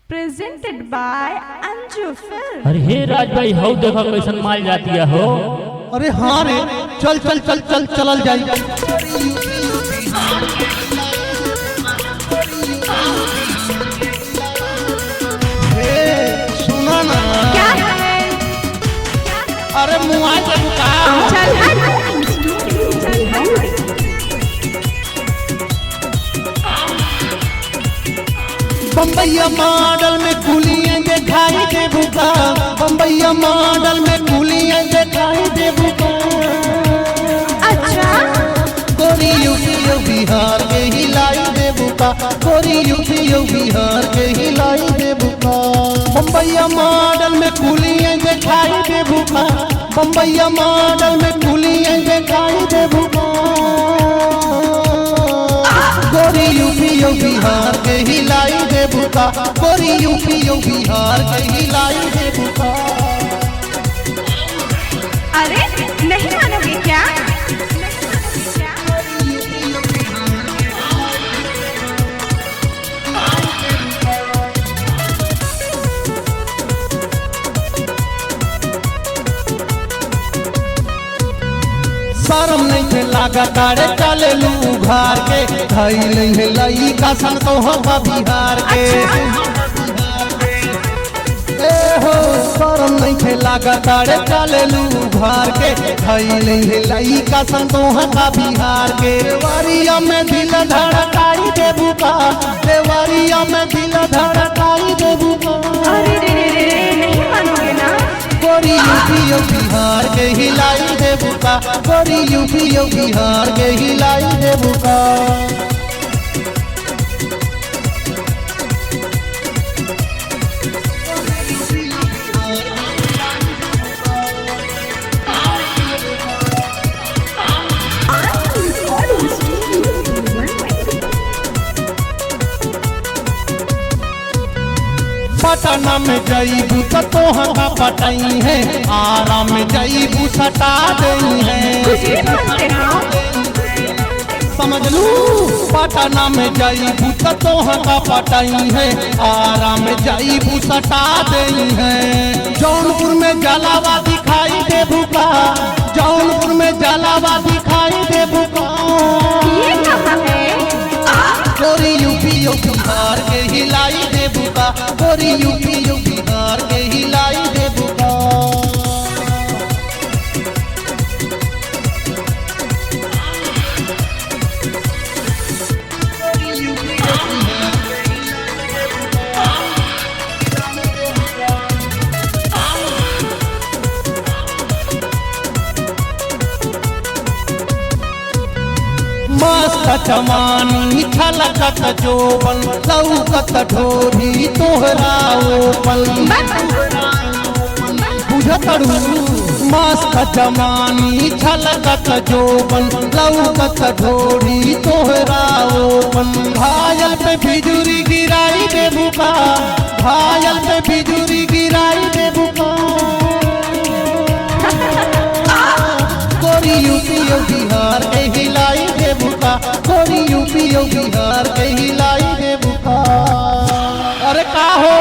presented by Anju Film। अरे हे राज भाई हो देखो कैसन माल जाती है हो। अरे हाँ रे, चल चल चल चल चलल जाई। सुना ना, क्या है? अरे मुआ के दुकान चल हट। चल हट। बम्बैया मॉडल में कुलियां दिखाई दे बुका, बम्बैया मॉडल में कुलियां दिखाई दे बुका। अच्छा गोरी यूपी बिहार के हिलाई दे बुका, गोरी यूपी बिहार के हिलाई दे बुका। बम्बैया मॉडल में कुलियां दिखाई दे बुका, बम्बैया मॉडल में कुलियां दिखाई दे बुका। गोरी यूपी बिहार के हिलाई दे बुका, गोरी यूपी बिहार के हिलाई दे बुका। अरे नहीं मानोगे क्या? शर्म नहीं थे लागा तारे चले लू घार के, धई नहीं है लई का सन तो होगा बिहार के। ए हो शर्म नहीं थे लागा तारे चले लू घार के, धई नहीं है लई का सन तो होगा बिहार के। देवरिया में दिल धड़काई दे बुका, देवरिया में दिल धड़काई दे बुका। अरे रे नहीं मानोगे ना? गोरी यूपी बिहार के हिलाई दे बुका, गोरी यूपी बिहार के हिलाई दे बुका। पटना में जईबू तो तोहका पटई है, आराम में जईबू सटा गई है। कुछ भी बोलते हो? समझ लू, पटना में जईबू तो तोहका पटई है, आराम में जईबू सटा गई है। जौनपुर में जलावा दिखाई दे बुका, जौनपुर में जलावा दिखाई दे बुका। ये कहाँ है? गोरी यूपी बिहार के हिलाई दे बुका, गोरी यूपी बिहार के हिलाई दे बुका। मस्त जवानी छलकत जोबन, लौकत ढोरी तोहरा ओपन। बुझतड़ू मस्त जवानी छलकत जोबन, लौकत ढोरी तोहरा ओपन। घायल पे बिजुरी गिराई दे बुका, घायल पे बिजुरी गिराई दे बुका। गोरी यूपी बिहार के हिलाई दे बुका, गोरी यूपी बिहार के हिलाई दे बुका। अरे का हो